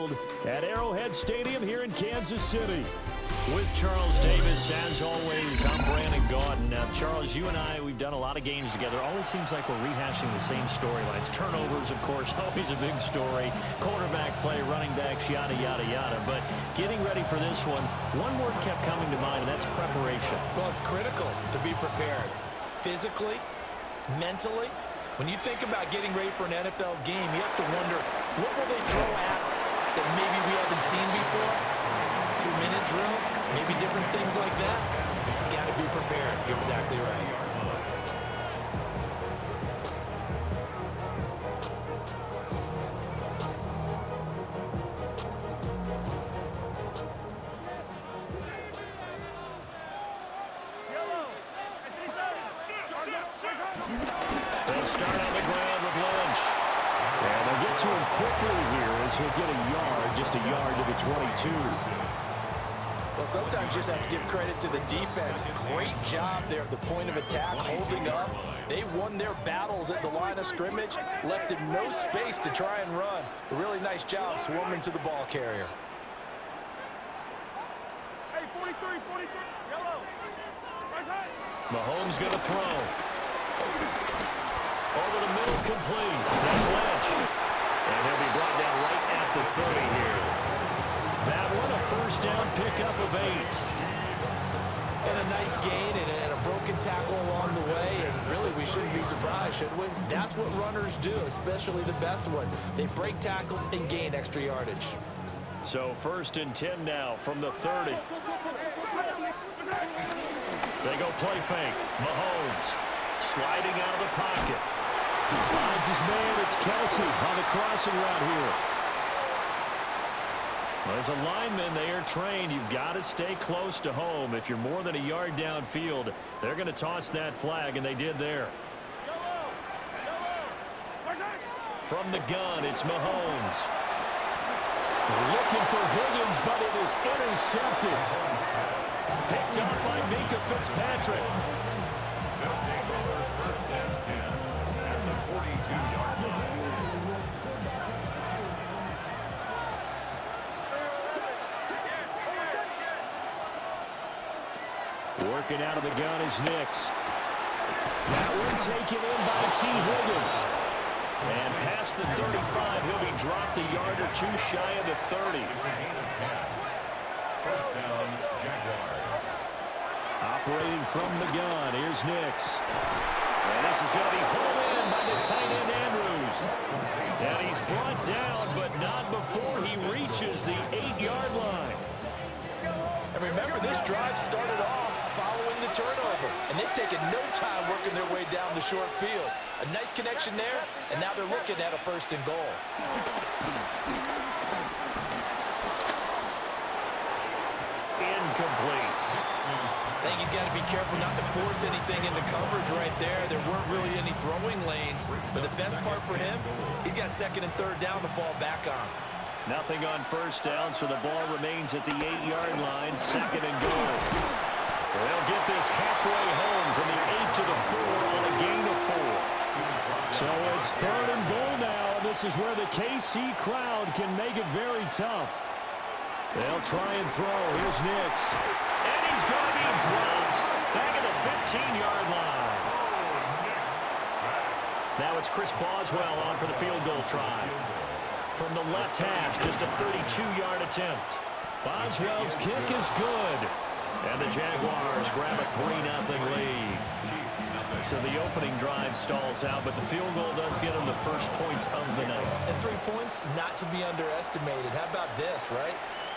field at Arrowhead Stadium here in Kansas City. With Charles Davis, as always, I'm Brandon Gaudin. Now, Charles, you and I, we've done a lot of games together. Always seems like we're rehashing the same storylines. Turnovers, of course, always a big story. Quarterback play, running backs, yada, yada, yada. But getting ready for this one word kept coming to mind, and that's preparation. Well, it's critical to be prepared. Physically, mentally. When you think about getting ready for an NFL game, you have to wonder, what will they throw at us that maybe we haven't seen before? 2-minute drill, maybe different things like that. Got to be prepared. You're exactly right. They'll start on the ground with Lynch. And they'll get to him quickly here as he'll get a yard, just a yard to the 22. Well, sometimes you just have to give credit to the defense. Great job there at the point of attack, holding up. They won their battles at the line of scrimmage, left him no space to try and run. A really nice job swarming to the ball carrier. Hey, 43, yellow. Mahomes going to throw. Over the middle, complete. That's Lynch. And he'll be brought down right at the 30 here. That one, a first down pickup of 8. And a nice gain and a broken tackle along the way. And really, we shouldn't be surprised, should we? That's what runners do, especially the best ones. They break tackles and gain extra yardage. So 1st and 10 now from the 30. They go play fake. Mahomes sliding out of the pocket. He finds his man. It's Kelsey on the crossing route here. Well, as a lineman, they are trained. You've got to stay close to home. If you're more than a yard downfield, they're going to toss that flag, and they did there. From the gun, it's Mahomes. Looking for Higgins, but it is intercepted. Picked up by Minkah Fitzpatrick. They'll take over 1st and 10 at the 42-yard line. Working out of the gun is Nix. That one taken in by T. Higgins. And past the 35, he'll be dropped a yard or two shy of the 30. It's a gain of 10. First down, Jaguars. Operating from the gun, here's Nix. And this is going to be hauled in by the tight end Andrews. And he's brought down, but not before he reaches the 8-yard line. And remember, this drive started off following the turnover. And they've taken no time working their way down the short field. A nice connection there, and now they're looking at a 1st and goal. Incomplete. I think he's got to be careful not to force anything into coverage right there. There weren't really any throwing lanes. But the best part for him, he's got 2nd and 3rd down to fall back on. Nothing on 1st down, so the ball remains at the 8-yard line, 2nd and goal. They'll get this halfway home from the 8 to the 4 on a gain of 4. So it's 3rd and goal now. This is where the KC crowd can make it very tough. They'll try and throw. Here's Nix. And he's going to be dropped back at the 15-yard line. Now it's Chris Boswell on for the field goal try. From the left hash, just a 32-yard attempt. Boswell's kick is good. And the Jaguars grab a 3-0 lead. So the opening drive stalls out, but the field goal does get them the first points of the night. And 3 points, not to be underestimated. How about this, right?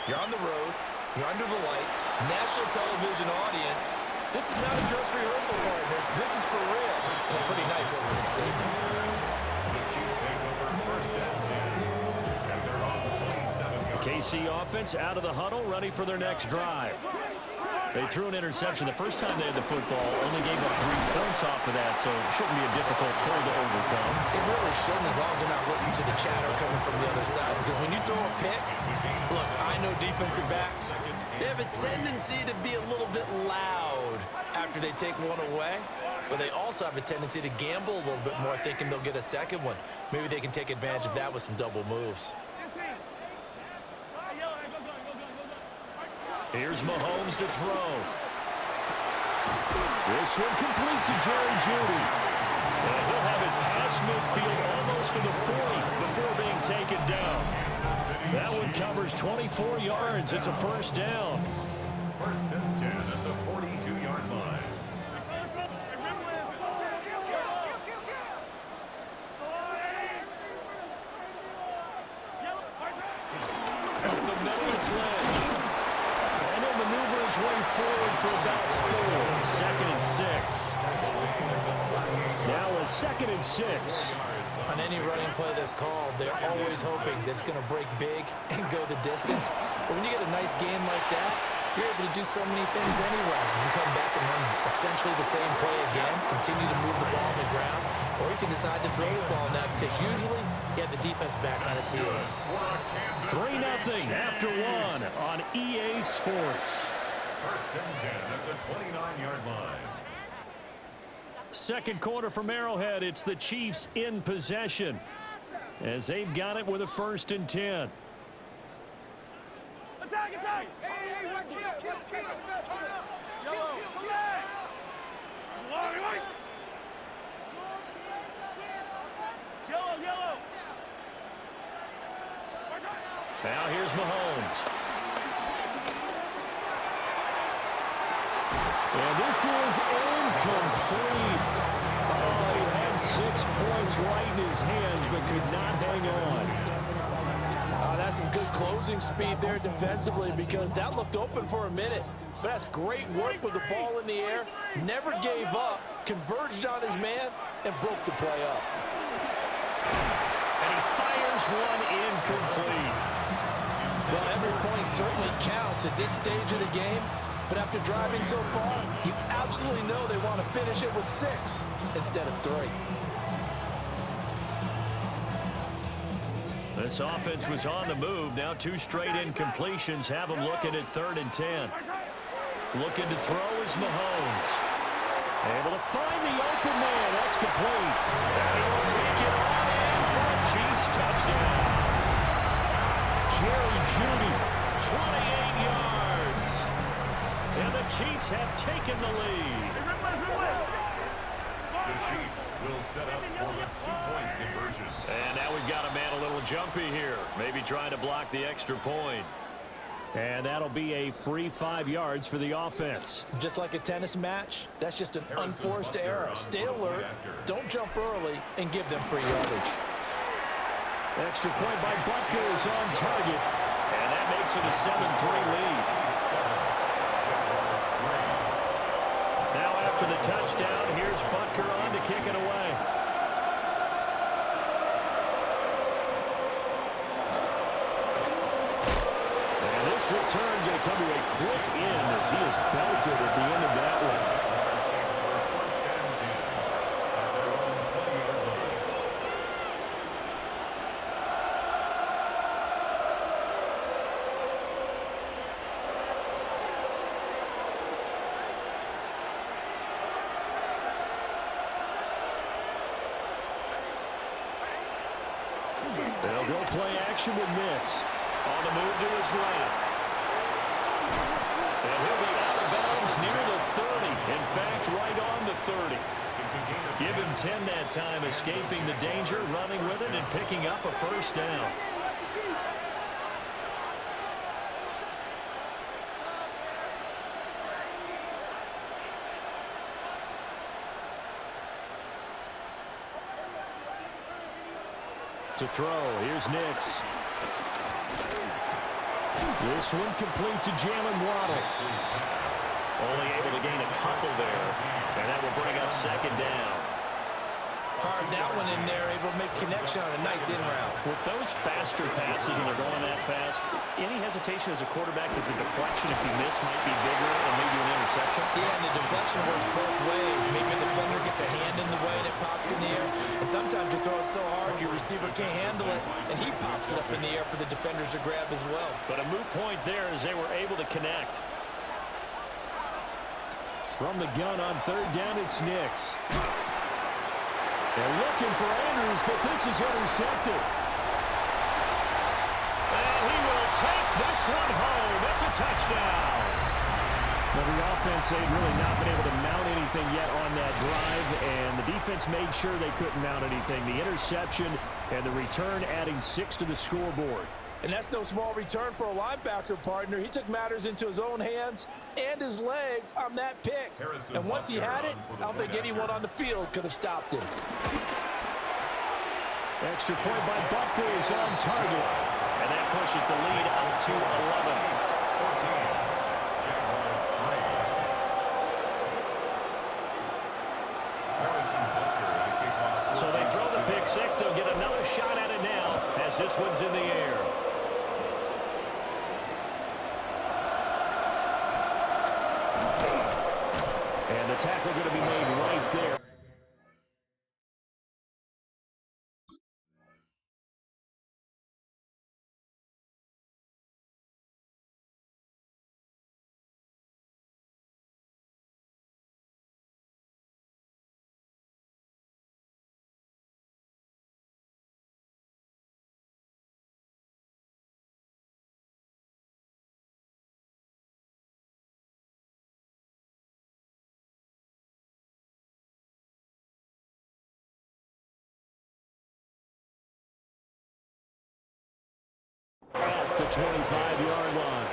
You're on the road. You're under the lights. National television audience. This is not a dress rehearsal, partner. This is for real. And a pretty nice opening statement. The Chiefs take over 1st and 10. And they're on the 27-yard. KC offense out of the huddle, ready for their next drive. They threw an interception the first time they had the football, only gave up 3 points off of that, so it shouldn't be a difficult hole to overcome. It really shouldn't, as long as they're not listening to the chatter coming from the other side, because when you throw a pick, look, I know defensive backs, they have a tendency to be a little bit loud after they take one away, but they also have a tendency to gamble a little bit more, thinking they'll get a second one. Maybe they can take advantage of that with some double moves. Here's Mahomes to throw. This one complete to Jerry Jeudy. And he'll have it past midfield almost to the 40 before being taken down. That one covers 24 yards. It's a first down. First and 10 at the 42-yard line. Up the middle, it's Lynch. And he'll maneuver his way forward for about 4. Second and 6. Now a second and 6. On any running play that's called, they're always hoping that it's going to break big and go the distance. But when you get a nice game like that, you're able to do so many things anyway. You can come back and run essentially the same play again, continue to move the ball on the ground, or you can decide to throw the ball now because usually you have the defense back on its heels. 3-0 after 1 on EA Sports. First and 10 at the 29-yard line. Second quarter from Arrowhead. It's the Chiefs in possession as they've got it with a first and 10. Attack, attack! Hey, kill! Yellow, come back! Yellow! Now here's Mahomes. And this is incomplete. Oh, he had 6 points right in his hands, but could not hang on. That's some good closing speed there defensively because that looked open for a minute. But that's great work with the ball in the air. Never gave up, converged on his man, and broke the play up. And he fires one incomplete. Well, every point certainly counts at this stage of the game. But after driving so far, you absolutely know they want to finish it with 6 instead of 3. This offense was on the move. Now 2 straight incompletions have them looking at 3rd and 10. Looking to throw is Mahomes. Able to find the open man. That's complete. And he will take it on in for a Chiefs touchdown. Jerry Jeudy, 28 yards. And the Chiefs have taken the lead. The Chiefs will set up for the 2-point conversion. And now we've got a man a little jumpy here. Maybe trying to block the extra point. And that'll be a free 5 yards for the offense. Just like a tennis match, that's just an unforced error. Stay alert, don't jump early, and give them free yardage. Extra point by Butker is on target. And that makes it a 7-3 lead. Now after the touchdown, here's Butker on to kick it away. And this return going to come to a quick end as he is belted at the end of that one. They'll go play action with Nix. On the move to his left. And he'll be out of bounds near the 30. In fact, right on the 30. Give him 10 that time, escaping the danger, running with it, and picking up a first down. To throw, here's Nix. This one complete to Jalen Waddle. Only able to gain a couple there, and that will bring up second down. Fired that one in there, able to make connection on a nice in route. With those faster passes and they're going that fast, any hesitation as a quarterback that the deflection, if you miss, might be bigger and maybe an interception? Yeah, and the deflection works both ways. Maybe a defender gets a hand in the way and it pops in the air. And sometimes you throw it so hard your receiver can't handle it, and he pops it up in the air for the defenders to grab as well. But a moot point there as they were able to connect. From the gun on third down, it's Nix. They're looking for Andrews, but this is intercepted. And he will take this one home. It's a touchdown. Well, the offense, they've really not been able to mount anything yet on that drive, and the defense made sure they couldn't mount anything. The interception and the return adding 6 to the scoreboard. And that's no small return for a linebacker, partner. He took matters into his own hands and his legs on that pick. And once he had it, I don't think anyone on the field could have stopped him. Extra point by Butker is on target. And that pushes the lead up to 11. 14. So they throw the pick six. They'll get another shot at it now as this one's in the air. And the tackle going to be made right there. At the 25-yard line.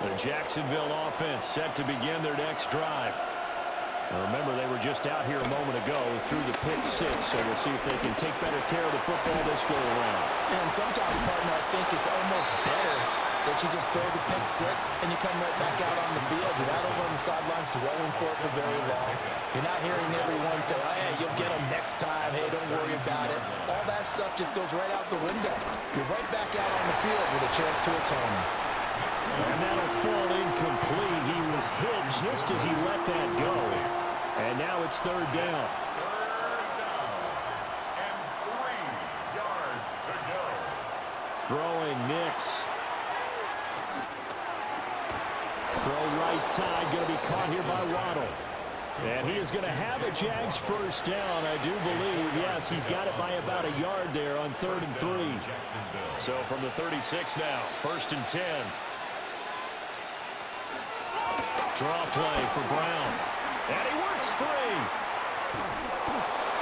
The Jacksonville offense set to begin their next drive. Now remember, they were just out here a moment ago through the pick six, so we'll see if they can take better care of the football this go around. And sometimes, partner, I think it's almost better that you just throw the pick six and you come right back out on the field. You're not over on the sidelines dwelling for it for very long. You're not hearing everyone say, oh, yeah, you'll get them next time. Hey, don't worry about it. All that stuff just goes right out the window. You're right back out on the field with a chance to atone. And that'll fall incomplete. He was hit just as he let that go. And now it's third down. And 3 yards to go. Throwing Nix. Throw right side, going to be caught here by Waddle. And he is going to have a Jags first down, I do believe. Yes, he's got it by about a yard there on 3rd and 3. So from the 36 now, 1st and 10. Draw play for Brown. And he works 3.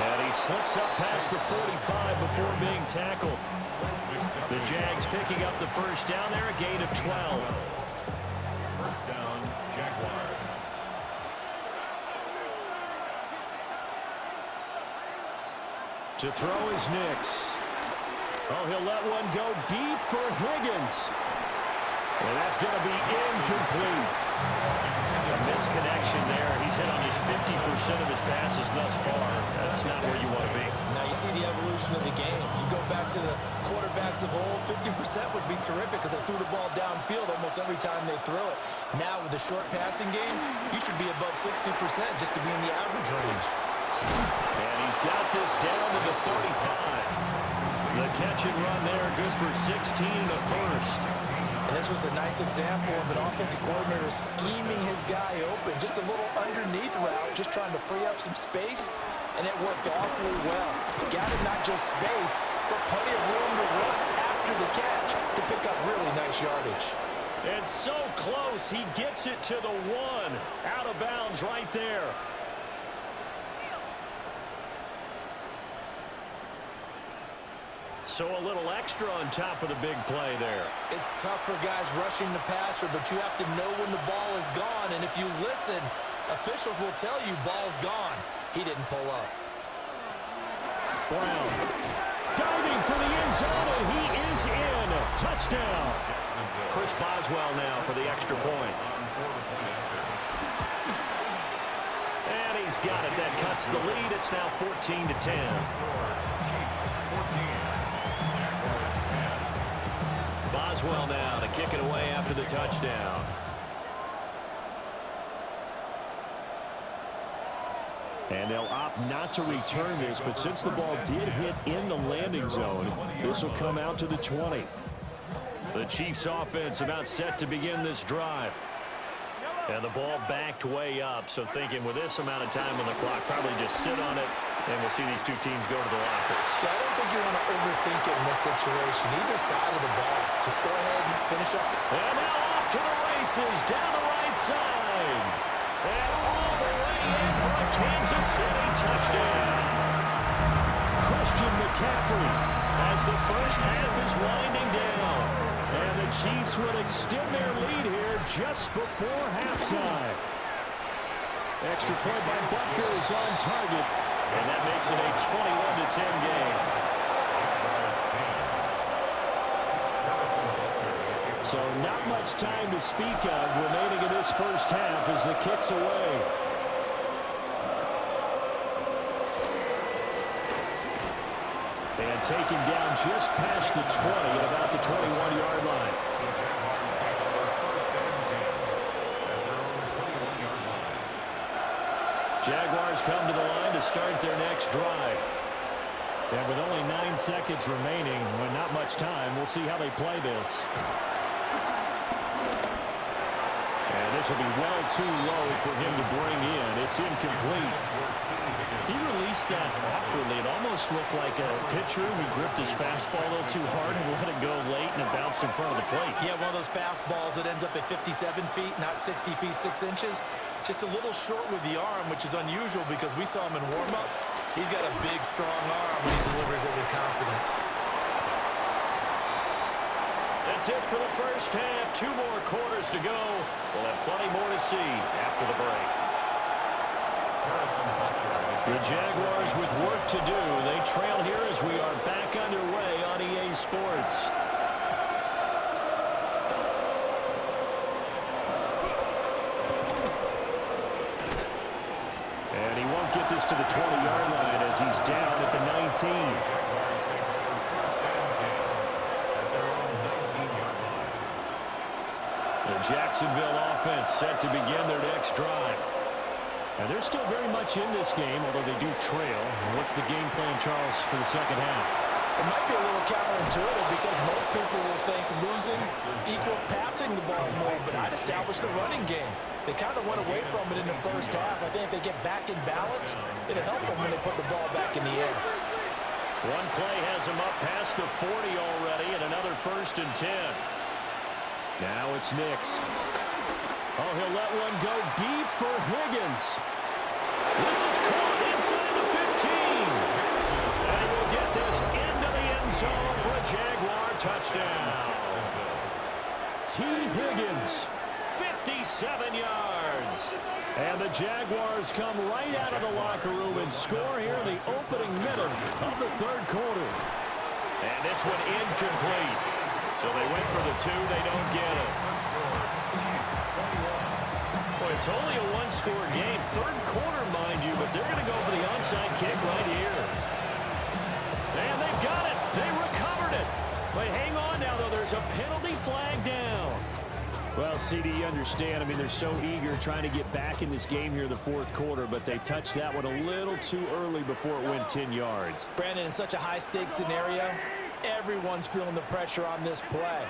And he slips up past the 45 before being tackled. The Jags picking up the first down there, a gain of 12. First down, Jaguars. To throw is Nix. Oh, he'll let one go deep for Higgins. And that's going to be incomplete. A misconnection there. He's hit on just 50% of his passes thus far. That's not where you want to be. Now you see the evolution of the game. You go back to the quarterbacks of old, 50% would be terrific because they threw the ball downfield almost every time they threw it. Now with the short passing game, you should be above 60% just to be in the average range. And he's got this down to the 35. The catch and run there, good for 16 and a first. And this was a nice example of an offensive coordinator scheming his guy open. Just a little underneath route, just trying to free up some space, and it worked awfully well. Got it not just space, but plenty of room to run after the catch to pick up really nice yardage. And so close, he gets it to the 1. Out of bounds right there. So a little extra on top of the big play there. It's tough for guys rushing the passer, but you have to know when the ball is gone. And if you listen, officials will tell you ball's gone. He didn't pull up. Brown diving for the end zone, and he is in. Touchdown. Chris Boswell now for the extra point. And he's got it. That cuts the lead. It's now 14-10. Boswell now to kick it away after the touchdown. And they'll opt not to return this, but since the ball did hit in the landing zone, this will come out to the 20. The Chiefs offense about set to begin this drive. And the ball backed way up, so thinking with this amount of time on the clock, probably just sit on it And we'll see these two teams go to the lockers. Yeah, I don't think you want to overthink it in this situation. Either side of the ball. Just go ahead and finish up. And now off to the races down the right side. And all the way in for a Kansas City touchdown. Christian McCaffrey as the first half is winding down. And the Chiefs would extend their lead here just before halftime. Extra point by Butker is on target. And that makes it a 21-10 game. So not much time to speak of remaining in this first half as the kick's away. And taken down just past the 20 at about the 21-yard line. Jaguars come to the line to start their next drive. And with only 9 seconds remaining, with not much time, we'll see how they play this. And this will be well too low for him to bring in. It's incomplete. He released that awkwardly. It almost looked like a pitcher who gripped his fastball a little too hard and let it go late, and it bounced in front of the plate. Yeah, one of those fastballs that ends up at 57 feet, not 60 feet, 6 inches. Just a little short with the arm, which is unusual because we saw him in warm-ups. He's got a big, strong arm when he delivers it with confidence. That's it for the first half. 2 more quarters to go. We'll have plenty more to see after the break. The Jaguars with work to do. They trail here as we are back underway on EA Sports. And he won't get this to the 20-yard line as he's down at the 19. The Jacksonville offense set to begin their next drive. And they're still very much in this game, although they do trail. What's the game plan, Charles, for the second half? It might be a little counterintuitive because most people will think losing equals passing the ball more, but I'd establish the running game. They kind of went away from it in the first half. I think if they get back in balance, it'll help them when they put the ball back in the air. One play has him up past the 40 already, and another 1st and 10. Now it's Nix. Oh, he'll let one go deep for Higgins. This is caught inside the 15. And he will get this into the end zone for a Jaguar touchdown. T. Higgins, 57 yards. And the Jaguars come right out of the locker room and score here in the opening minute of the 3rd quarter. And this one incomplete. So they went for the 2. They don't get it. Boy, it's only a 1-score game. 3rd quarter, mind you, but they're going to go for the onside kick right here. And they've got it. They recovered it. But hang on now, though. There's a penalty flag down. Well, CD, you understand. I mean, they're so eager trying to get back in this game here in the 4th quarter, but they touched that one a little too early before it went 10 yards. Brandon, in such a high-stakes scenario, everyone's feeling the pressure on this play.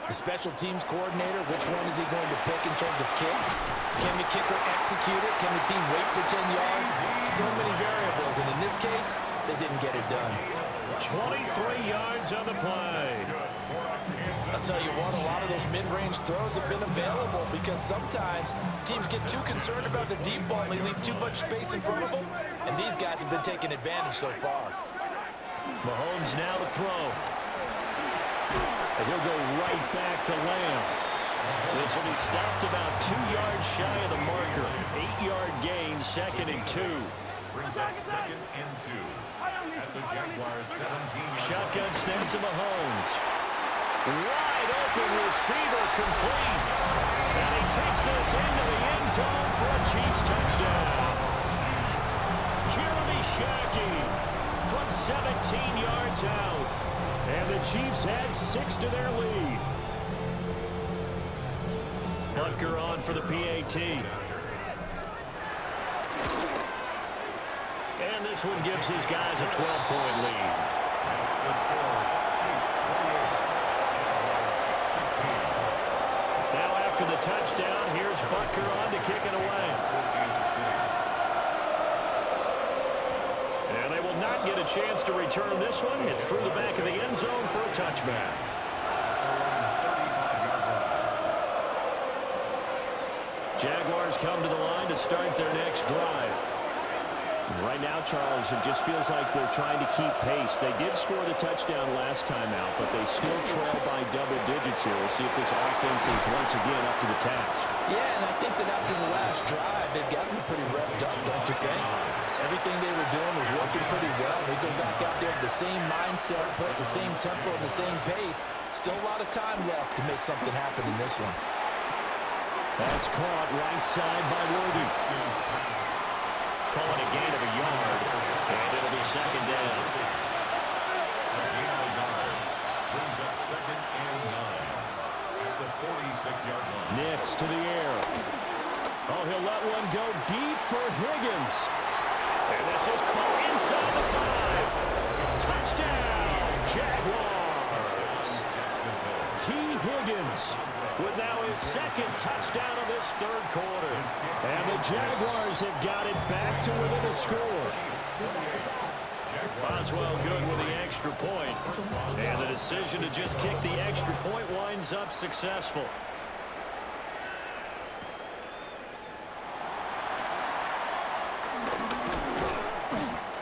The special teams coordinator, which one is he going to pick in terms of kicks? Can the kicker execute it? Can the team wait for 10 yards? So many variables, and in this case, they didn't get it done. 23 yards on the play. I'll tell you what, a lot of those mid-range throws have been available because sometimes teams get too concerned about the deep ball and they leave too much space in front of them, and these guys have been taking advantage so far. Mahomes now to throw. And he'll go right back to Lamb. This will be stopped about 2 yards shy of the marker. 8-yard gain, 2nd and 2. Brings up 2nd and 2 at the Jaguars 17. Shotgun snap to Mahomes. Wide open receiver complete. And he takes this into the end zone for a Chiefs touchdown. Jeremy Shackey from 17 yards out. And the Chiefs add 6 to their lead. Butker on for the PAT. And this one gives his guys a 12-point lead. That's the score. Chiefs 48, Jaguars 16. Now after the touchdown, here's Butker on to kick it away. And might get a chance to return this one. It's through the back of the end zone for a touchback. Jaguars come to the line to start their next drive. Right now, Charles, it just feels like they're trying to keep pace. They did score the touchdown last time out, but they still trail by double digits here. We'll see if this offense is once again up to the task. Yeah, and I think that after the last drive, they've got to be pretty revved up, don't you think? Everything they were doing was working pretty well. They go back out there with the same mindset, play at the same tempo, and the same pace. Still a lot of time left to make something happen in this one. That's caught right side by Worthy. Calling a gain of a yard, and it'll be second down. Brings up 2nd and 9 at the 46-yard line. Next to the air. Oh, he'll let one go deep for Higgins. And this is caught inside the 5. Touchdown, Jaguars. T. Higgins with now his second touchdown of this third quarter. And the Jaguars have got it back to within a score. Boswell good with the extra point. And the decision to just kick the extra point winds up successful.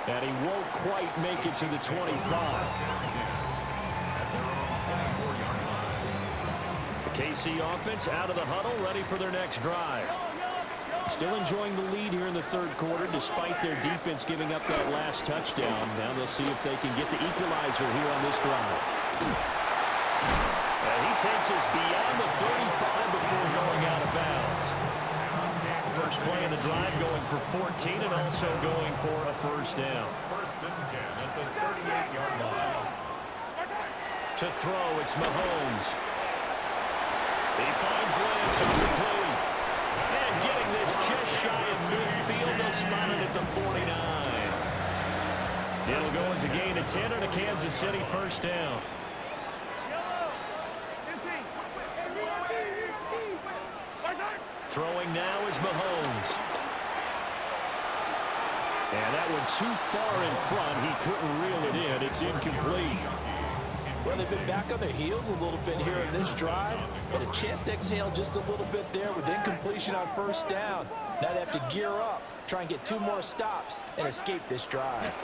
And he won't quite make it to the 25. KC offense out of the huddle, ready for their next drive. Still enjoying the lead here in the third quarter, despite their defense giving up that last touchdown. Now they'll see if they can get the equalizer here on this drive. And he takes us beyond the 35 before going out of bounds. First play of the drive going for 14 and also going for a first down. 1st and 10 at the 38-yard line. To throw, it's Mahomes. He finds Lance, it's complete. And getting this just shy of midfield, they'll spot it at the 49. It'll go as a gain of 10 and a Kansas City first down. Throwing now is Mahomes. And that one too far in front. He couldn't reel it in. It's incomplete. Well, they've been back on their heels a little bit here in this drive, but a chance to exhale just a little bit there with incompletion on first down. Now they have to gear up, try and get 2 more stops, and escape this drive.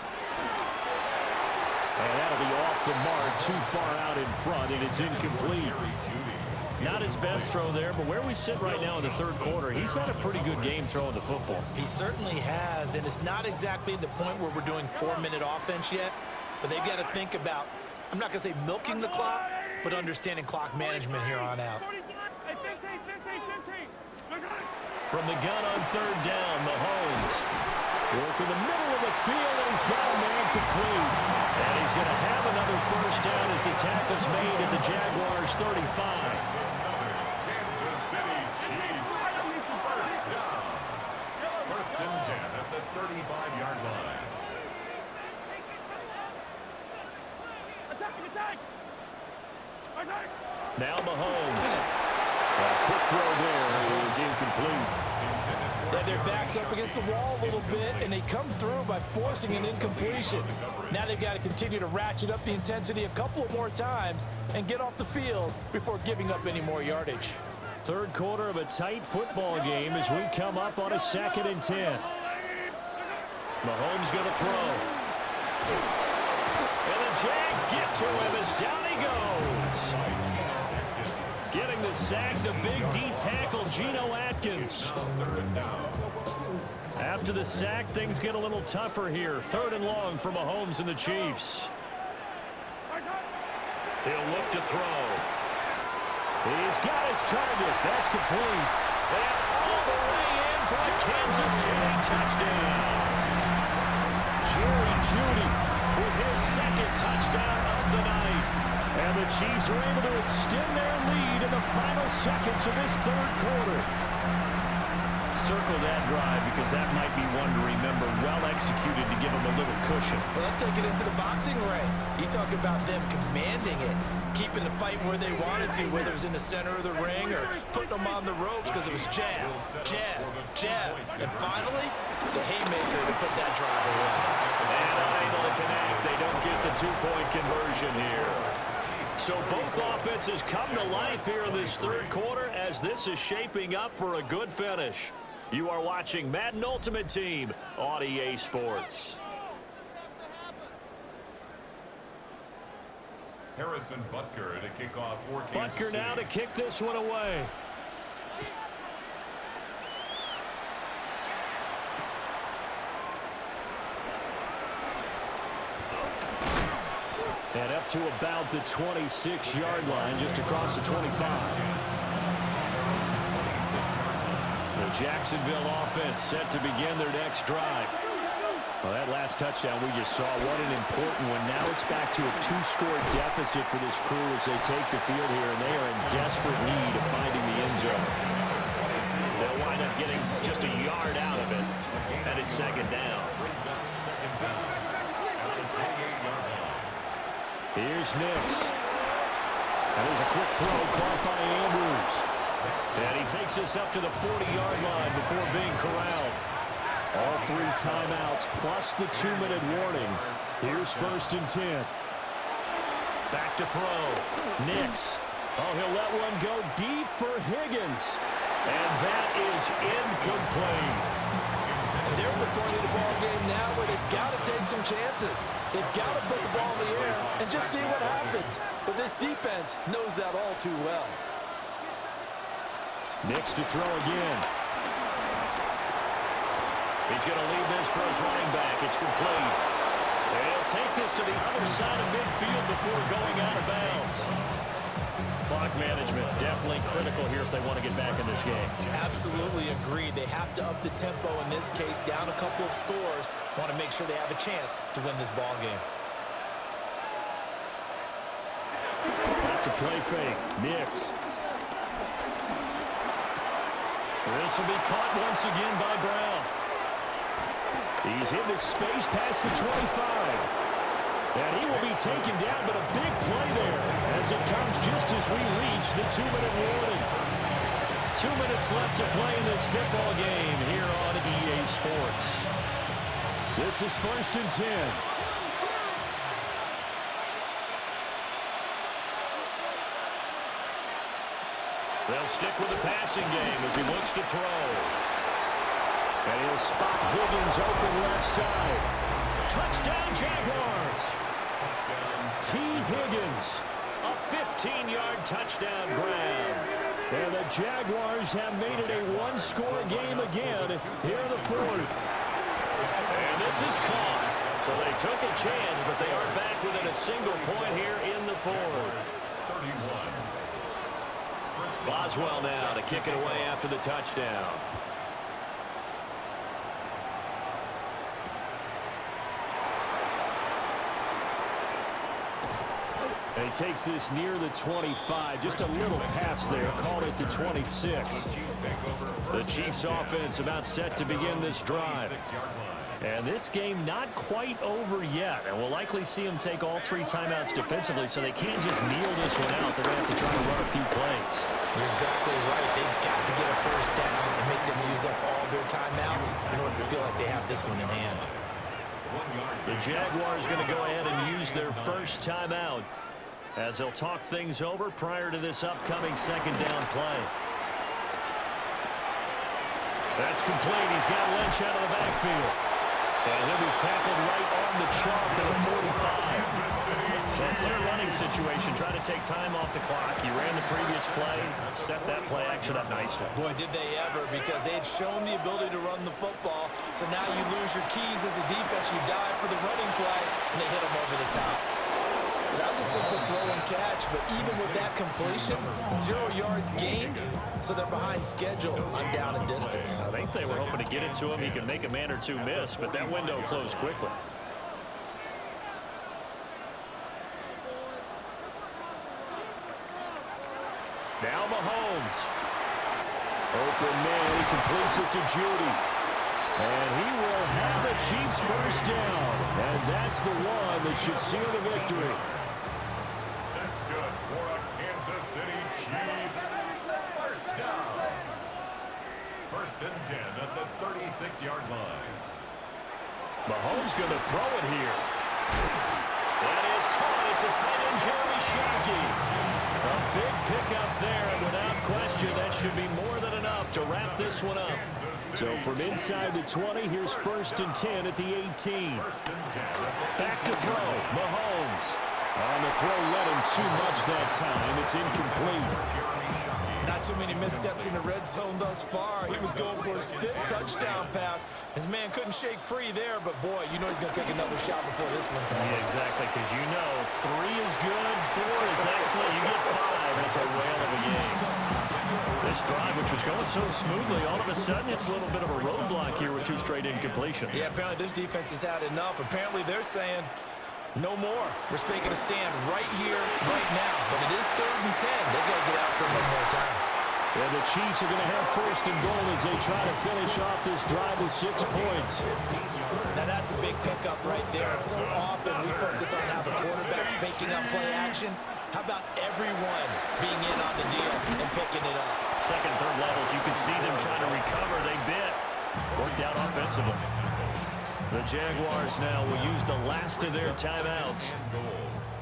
And that'll be off the mark, too far out in front, and it's incomplete. Not his best throw there, but where we sit right now in the third quarter, he's had a pretty good game throwing the football. He certainly has, and it's not exactly at the point where we're doing 4-minute offense yet, but they've got to think about, I'm not going to say milking the clock, but understanding clock management here on out. From the gun on third down, Mahomes. Working the middle of the field, and he's got a man complete. And he's going to have another first down as the tackle's made at the Jaguars' 35. Kansas City Chiefs. First down. 1st and 10 at the 35-yard line. Now Mahomes. A quick throw there is incomplete. Yeah, their back's up against the wall a little bit, and they come through by forcing an incompletion. Now they've got to continue to ratchet up the intensity a couple of more times and get off the field before giving up any more yardage. Third quarter of a tight football game as we come up on a 2nd and 10. Mahomes going to throw. And the Jags get to him as down he goes. Getting the sack, the big D tackle, Geno Atkins. After the sack, things get a little tougher here. 3rd and long for Mahomes and the Chiefs. He'll look to throw. He's got his target. That's complete. And all the way in for a Kansas City touchdown. Jerry Jeudy with his 2nd touchdown of the night. And the Chiefs are able to extend their lead in the final seconds of this third quarter. Circle that drive because that might be one to remember. Well executed to give them a little cushion. Well, let's take it into the boxing ring. You talk about them commanding it, keeping the fight where they wanted to, whether it was in the center of the ring or putting them on the ropes because it was jab, jab, jab. And finally, the haymaker to put that drive away. And unable to connect two-point conversion here. So both offenses come to life here in this third quarter as this is shaping up for a good finish. You are watching Madden Ultimate Team on EA Sports. Harrison Butker to kick off for Kansas Butker now City. to kick this one away. And up to about the 26-yard line, just across the 25. The Jacksonville offense set to begin their next drive. Well, that last touchdown we just saw, what an important one. Now it's back to a two-score deficit for this crew as they take the field here, and they are in desperate need of finding the end zone. They'll wind up getting just a yard out of it, and it's second down. Here's Nix. And there's a quick throw caught by Andrews. And he takes this up to the 40-yard line before being corralled. All three timeouts plus the 2-minute warning. Here's 1st and 10. Back to throw. Nix. Oh, he'll let one go deep for Higgins. And that is incomplete. And they're at the point of the ball game now where they've got to take some chances. They've got to put the ball in the air and just see what happens. But this defense knows that all too well. Nix to throw again. He's going to leave this for his running back. It's complete. And he'll take this to the other side of midfield before going out of bounds. Clock management definitely critical here if they want to get back in this game. Absolutely agreed. They have to up the tempo in this case, down a couple of scores. Want to make sure they have a chance to win this ball game. Back to play fake. Nix. This will be caught once again by Brown. He's in the space past the 25. And he will be taken down, but a big play there as it comes just as we reach the 2-minute warning. 2 minutes left to play in this football game here on EA Sports. This is 1st and 10. They'll stick with the passing game as he looks to throw. And he'll spot Higgins open left side. Touchdown, Jaguars! T. Higgins, a 15-yard touchdown grab. And the Jaguars have made it a one-score game again here in the fourth. And this is caught. So they took a chance, but they are back within a single point here in the fourth. 31. Boswell now to kick it away after the touchdown. And he takes this near the 25. Just a little pass there. Called it the 26. The Chiefs offense about set to begin this drive. And this game not quite over yet. And we'll likely see them take all three timeouts defensively, so they can't just kneel this one out. They're going to have to try to run a few plays. You're exactly right. They've got to get a first down and make them use up all their timeouts in order to feel like they have this one in hand. The Jaguars going to go ahead and use their first timeout as they'll talk things over prior to this upcoming second down play. That's complete. He's got Lynch out of the backfield. And he'll be tackled right on the chalk at the 45. So a clear running situation, trying to take time off the clock. He ran the previous play, set that play action up nicely. Boy, did they ever, because they had shown the ability to run the football. So now you lose your keys as a defense. You dive for the running play, and they hit them over the top. That was a simple throw and catch, but even with that completion, 0 yards gained, so they're behind schedule on down and distance. I think they were hoping to get it to him. He could make a man or two miss, but that window closed quickly. Now Mahomes. Open man, he completes it to Judy. And he will have the Chiefs first down. And that's the one that should seal the victory. That's good for a Kansas City Chiefs. First down. 1st and 10 at the 36-yard line. Mahomes going to throw it here. That It's a tight end, Jeremy Shockey. A big pickup there, and without question, that should be more than enough to wrap this one up. So from inside the 20, here's 1st and 10 at the 18. Back to throw, Mahomes. On the throw, led him too much that time. It's incomplete. Not too many missteps in the red zone thus far. He was going for his 5th touchdown pass. His man couldn't shake free there, but boy, you know he's going to take another shot before this one's over. Yeah, exactly, because you know 3 is good, 4 is excellent. You get 5, it's a whale of a game. This drive, which was going so smoothly, all of a sudden it's a little bit of a roadblock here with 2 straight incompletions. Yeah, apparently this defense has had enough. Apparently they're saying no more. We're making a stand right here, right now. But it is 3rd and 10. They've got to get after him one more time. And the Chiefs are going to have 1st and goal as they try to finish off this drive with 6 points. Now that's a big pickup right there. And so often we focus on how the quarterback's picking up play action. How about everyone being in on the deal and picking it up? 2nd, 3rd levels, you can see them trying to recover. They bit. Worked out offensively. The Jaguars now will use the last of their timeouts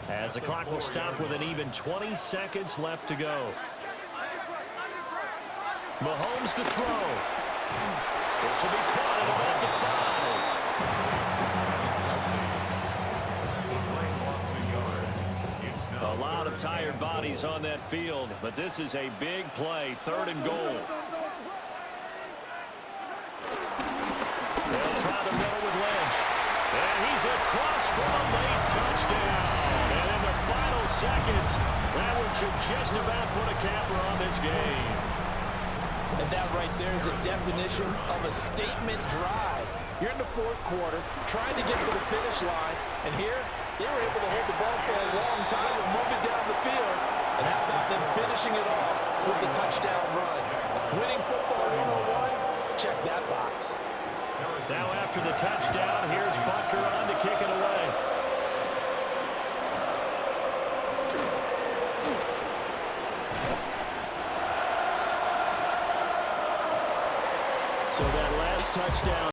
as the clock will stop with an even 20 seconds left to go. Mahomes to throw. This will be caught at about the 5. A lot of tired bodies on that field, but this is a big play, 3rd and goal. They'll try the middle with Lynch. And he's across for a late touchdown. And in the final seconds, that one should just about put a capper on this game. And that right there is a definition of a statement drive. You're in the 4th quarter, trying to get to the finish line. And here, they were able to hold the ball for a long time and move it down the field. And how about them finishing it off with the touchdown run? Winning football 101, check that box. Now after the touchdown, here's Butker on to kick it away. So that last touchdown